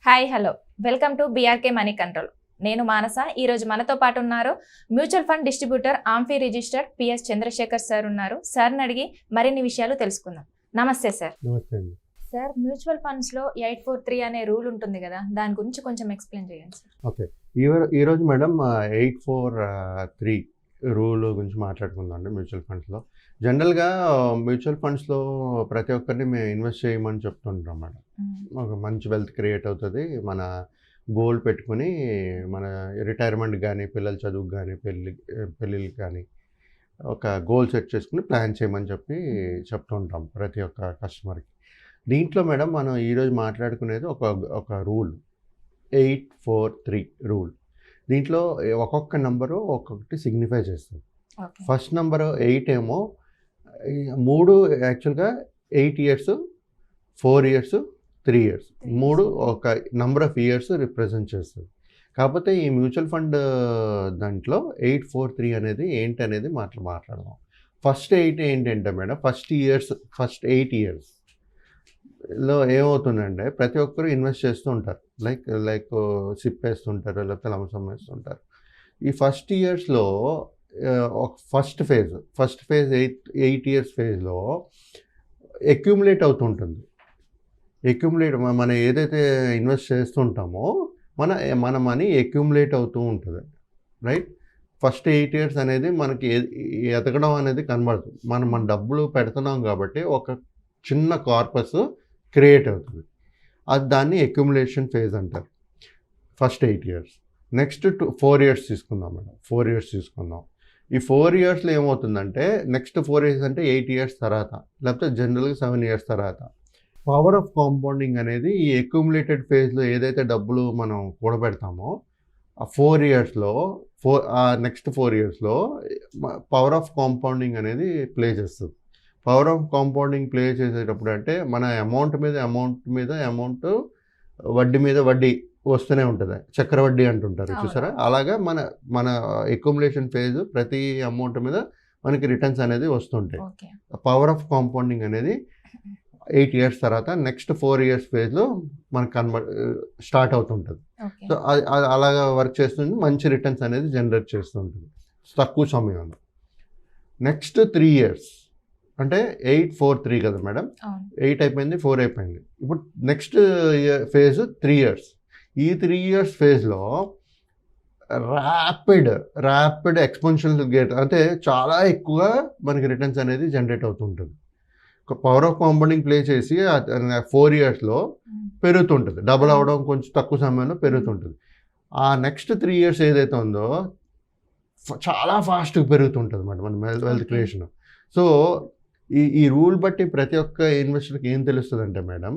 Hi hello welcome to BRK money control. నేను మానస. ఈరోజు మనతో పాటు ఉన్నారు mutual fund distributor AMFI registered PS Chandrashekar sir ఉన్నారు. సార్ని అడిగి మరిన్ని విషయాలు తెలుసుకుందాం. నమస్తే సార్. నమస్తే అండి. సార్, మ్యూచువల్ ఫండ్స్ లో 843 అనే రూల్ ఉంటుంది కదా, దాని గురించి కొంచెం ఎక్స్ప్లెయిన్ చేయండి సార్. ఓకే, ఈరోజు మేడం 843 రూల్ గురించి మాట్లాడుకుందాం అండి. మ్యూచువల్ ఫండ్స్లో జనరల్గా మ్యూచువల్ ఫండ్స్లో ప్రతి ఒక్కరిని మేము ఇన్వెస్ట్ చేయమని చెప్తుంటాం మేడం. ఒక మంచి వెల్త్ క్రియేట్ అవుతుంది. మన గోల్ పెట్టుకుని మన రిటైర్మెంట్ కానీ, పిల్లల చదువుకు కానీ, పెళ్ళిళ్ళకి కానీ ఒక గోల్ సెట్ చేసుకుని ప్లాన్ చేయమని చెప్తుంటాం ప్రతి ఒక్క కస్టమర్కి. దీంట్లో మేడం మనం ఈరోజు మాట్లాడుకునేది ఒక రూల్ 843 రూల్. దీంట్లో ఒక్కొక్క నెంబరు ఒక్కొక్కటి సిగ్నిఫై చేస్తుంది. ఫస్ట్ నెంబరు 8 ఏమో 3 యాక్చువల్గా 8 ఇయర్స్, 4 ఇయర్స్, 3 ఇయర్స్, 3 ఒక నెంబర్ ఆఫ్ ఇయర్స్ రిప్రజెంట్ చేస్తుంది. కాకపోతే ఈ మ్యూచువల్ ఫండ్ దాంట్లో 843 అనేది ఏంటి అనేది మాట్లాడదాం. ఫస్ట్ 8 ఏంటంటే మేడం, ఫస్ట్ 8 ఇయర్స్లో ఏమవుతుందంటే ప్రతి ఒక్కరు ఇన్వెస్ట్ చేస్తూ ఉంటారు. లైక్ సిప్ వేస్తుంటారు, లేకపోతే లంసమ్ వేస్తుంటారు. ఈ ఫస్ట్ ఇయర్స్లో ఫస్ట్ ఫేజ్ 8 ఇయర్స్ ఫేజ్లో అక్యూములేట్ అవుతుంటుంది. మనం ఏదైతే ఇన్వెస్ట్ చేస్తుంటామో మన మనీ అక్యూములేట్ అవుతూ ఉంటుంది, రైట్. ఫస్ట్ 8 ఇయర్స్ అనేది మనకి ఎదగడం అనేది కనబడుతుంది. మన డబ్బులు పెడుతున్నాం కాబట్టి ఒక చిన్న కార్పస్ క్రియేట్ అవుతుంది. దాన్ని అక్యూములేషన్ ఫేజ్ అంటారు, ఫస్ట్ 8 ఇయర్స్. నెక్స్ట్ 4 ఇయర్స్ తీసుకుందాం మేడం. 4 ఇయర్స్ తీసుకుందాం. ఈ 4 ఇయర్స్లో ఏమవుతుందంటే నెక్స్ట్ 4 ఇయర్స్ అంటే 8 ఇయర్స్ తర్వాత, లేకపోతే జనరల్గా 7 ఇయర్స్ తర్వాత పవర్ ఆఫ్ కాంపౌండింగ్ అనేది ఈ అక్యూములేటెడ్ ఫేజ్లో ఏదైతే డబ్బులు మనం కూడబెడతామో ఆ 4 ఇయర్స్లో నెక్స్ట్ 4 ఇయర్స్లో పవర్ ఆఫ్ కాంపౌండింగ్ అనేది ప్లే చేస్తుంది. పవర్ ఆఫ్ కాంపౌండింగ్ ప్లే చేసేటప్పుడు అంటే మన అమౌంట్ మీద అమౌంట్ వడ్డీ మీద వడ్డీ వస్తూనే ఉంటుంది. చక్రవడ్డీ అంటుంటారు చూసారా, అలాగా మన అక్యూములేషన్ ఫేజ్ ప్రతి అమౌంట్ మీద మనకి రిటర్న్స్ అనేది వస్తుంటాయి. పవర్ ఆఫ్ కాంపౌండింగ్ అనేది 8 ఇయర్స్ తర్వాత నెక్స్ట్ 4 ఇయర్స్ ఫేజ్లో మనకు స్టార్ట్ అవుతుంటుంది. సో అది అలాగా వర్క్ చేస్తుంది. మంచి రిటర్న్స్ అనేది జనరేట్ చేస్తుంటుంది తక్కువ సమయంలో. నెక్స్ట్ 3 ఇయర్స్ అంటే 843 కదా మేడం. 8 అయిపోయింది, 4 అయిపోయింది. ఇప్పుడు నెక్స్ట్ ఫేజ్ 3 ఇయర్స్. ఈ 3 ఇయర్స్ ఫేజ్లో ర్యాపిడ్ ఎక్స్పెన్షనల్ గేట్ అంటే చాలా ఎక్కువగా మనకి రిటర్న్స్ అనేది జనరేట్ అవుతుంటుంది. పవర్ ఆఫ్ కాంపౌండింగ్ ప్లే చేసి 4 ఇయర్స్లో పెరుగుతుంటుంది. డబుల్ అవ్వడం కొంచెం తక్కువ సమయంలో పెరుగుతుంటుంది. ఆ నెక్స్ట్ 3 ఇయర్స్ ఏదైతే ఉందో చాలా ఫాస్ట్గా పెరుగుతుంటుంది అన్నమాట మన వెల్త్ క్రియేషన్. సో ఈ రూల్ బట్టి ప్రతి ఒక్క ఇన్వెస్టర్కి ఏం తెలుస్తుంది అంటే మేడం,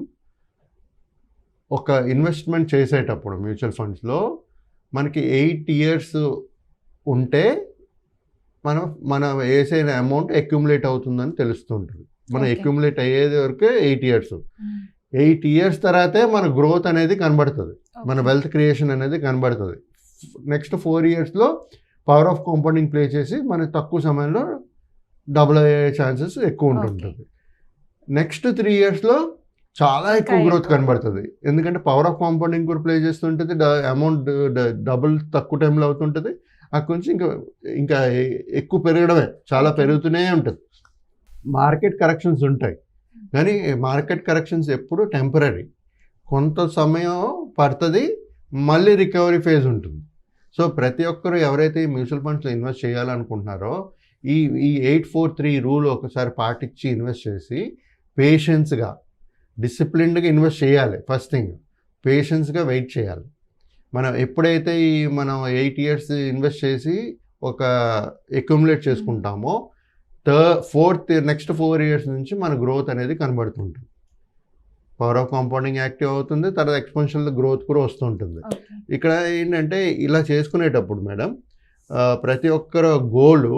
ఒక ఇన్వెస్ట్మెంట్ చేసేటప్పుడు మ్యూచువల్ ఫండ్స్లో మనకి 8 ఇయర్స్ ఉంటే మన వేసే అమౌంట్ అక్యూములేట్ అవుతుందని తెలుస్తుంటుంది. మనం అక్యూములేట్ అయ్యేది వరకే 8 ఇయర్స్. 8 ఇయర్స్ తర్వాతే మన గ్రోత్ అనేది కనబడుతుంది, మన వెల్త్ క్రియేషన్ అనేది కనబడుతుంది. నెక్స్ట్ 4 ఇయర్స్లో పవర్ ఆఫ్ కాంపౌండింగ్ ప్లే చేసి మన తక్కువ సమయంలో డబుల్ అయ్యే ఛాన్సెస్ ఎక్కువ ఉంటుంటుంది. నెక్స్ట్ 3 ఇయర్స్లో చాలా ఎక్కువ గ్రోత్ కనబడుతుంది. ఎందుకంటే పవర్ ఆఫ్ కాంపౌండింగ్ కూడా ప్లే చేస్తుంటుంది, అమౌంట్ డబుల్ తక్కువ టైంలో అవుతుంటుంది. అక్కడి నుంచి ఇంకా ఎక్కువ పెరగడమే, చాలా పెరుగుతూనే ఉంటుంది. మార్కెట్ కరెక్షన్స్ ఉంటాయి, కానీ మార్కెట్ కరెక్షన్స్ ఎప్పుడు టెంపరీ, కొంత సమయం పడుతుంది, మళ్ళీ రికవరీ ఫేజ్ ఉంటుంది. సో ప్రతి ఒక్కరు ఎవరైతే మ్యూచువల్ ఫండ్స్లో ఇన్వెస్ట్ చేయాలనుకుంటున్నారో ఈ 843 రూల్ ఒకసారి పాటించి ఇన్వెస్ట్ చేసి పేషెన్స్గా, డిసిప్లిన్డ్గా ఇన్వెస్ట్ చేయాలి. ఫస్ట్ థింగ్ పేషెన్స్గా వెయిట్ చేయాలి. మనం ఎప్పుడైతే మనం 8 ఇయర్స్ ఇన్వెస్ట్ చేసి ఒక అక్యుములేట్ చేసుకుంటామో నెక్స్ట్ 4 ఇయర్స్ నుంచి మన గ్రోత్ అనేది కనబడుతుంటుంది. పవర్ ఆఫ్ కాంపౌండింగ్ యాక్టివ్ అవుతుంది, తర్వాత ఎక్స్పెన్షనల్ గ్రోత్ కూడా వస్తుంటుంది. ఇక్కడ ఏంటంటే ఇలా చేసుకునేటప్పుడు మేడం ప్రతి ఒక్కరు గోలు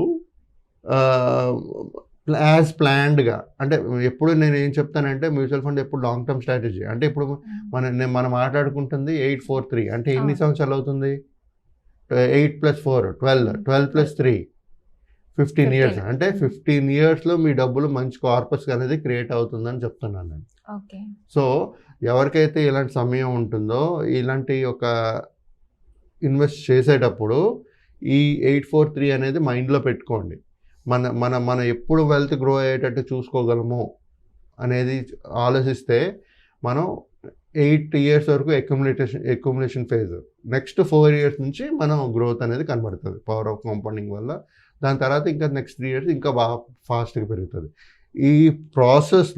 యాజ్ ప్లాన్డ్గా, అంటే ఎప్పుడు నేను ఏం చెప్తానంటే మ్యూచువల్ ఫండ్ ఎప్పుడు లాంగ్ టర్మ్ స్ట్రాటజీ. అంటే ఇప్పుడు మనం మాట్లాడుకుంటుంది 843 అంటే ఎన్ని సంవత్సరాలు అవుతుంది? 8 + 4 12, 12 + 3 15 ఇయర్స్. అంటే 15 ఇయర్స్లో మీ డబ్బులు మంచి కార్పస్ అనేది క్రియేట్ అవుతుందని చెప్తున్నాను నేను. ఓకే. సో ఎవరికైతే ఇలాంటి సమయం ఉంటుందో ఇలాంటి ఒక ఇన్వెస్ట్ చేసేటప్పుడు ఈ 843 అనేది మైండ్లో పెట్టుకోండి. మన మన మన ఎప్పుడు వెల్త్ గ్రో అయ్యేటట్టు చూసుకోగలము అనేది ఆలోచిస్తే మనం 8 ఇయర్స్ వరకు అక్యుములేషన్ ఫేజ్, నెక్స్ట్ 4 ఇయర్స్ నుంచి మనం గ్రోత్ అనేది కనబడుతుంది పవర్ ఆఫ్ కాంపౌండింగ్ వల్ల. దాని తర్వాత ఇంకా నెక్స్ట్ 3 ఇయర్స్ ఇంకా బాగా ఫాస్ట్గా పెరుగుతుంది. ఈ ప్రాసెస్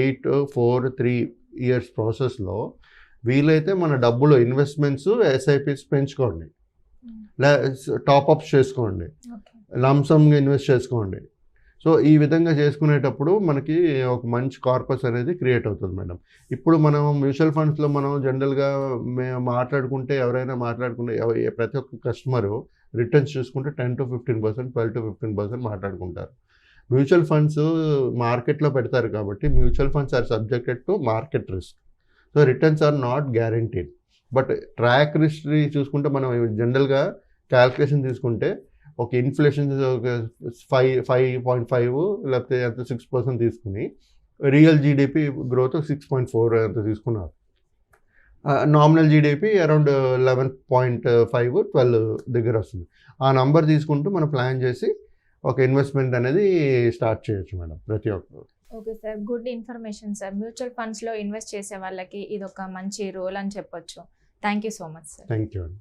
8-4-3 ఇయర్స్ ప్రాసెస్లో వీలైతే మన డబ్బులు ఇన్వెస్ట్మెంట్స్ ఎస్ఐపిస్ పెంచుకోండి, టాప్అప్స్ చేసుకోండి, ఓకే. లంసమ్గా ఇన్వెస్ట్ చేసుకోండి. సో ఈ విధంగా చేసుకునేటప్పుడు మనకి ఒక మంచి కార్పస్ అనేది క్రియేట్ అవుతుంది మేడం. ఇప్పుడు మనం మ్యూచువల్ ఫండ్స్లో మనం జనరల్గా మేము మాట్లాడుకుంటే ఎవరైనా మాట్లాడుకుంటే ప్రతి ఒక్క కస్టమరు రిటర్న్స్ చూసుకుంటే 10-15%, 12-15% మాట్లాడుకుంటారు. మ్యూచువల్ ఫండ్స్ మార్కెట్లో పెడతారు కాబట్టి mutual funds are subjected to market risk. So returns are not guaranteed. But track history చూసుకుంటే మనం జనరల్గా క్యాల్కులేషన్ తీసుకుంటే ఒక ఇన్ఫ్లేషన్ ఒక 5.5 లేకపోతే ఎంత 6% తీసుకుని రియల్ జీడిపి గ్రోత్ 6.4 ఎంత తీసుకున్నారు. నామినల్ జీడిపి అరౌండ్ 11.5-12 దగ్గర వస్తుంది. ఆ నంబర్ తీసుకుంటూ మనం ప్లాన్ చేసి ఒక ఇన్వెస్ట్మెంట్ అనేది స్టార్ట్ చేయొచ్చు మేడం ప్రతి ఒక్కరు. Okay sir, good information sir. Mutual ఫండ్స్లో ఇన్వెస్ట్ చేసే వాళ్ళకి ఇది ఒక మంచి రోల్ అని చెప్పొచ్చు. Thank you so much sir. Thank you అండి.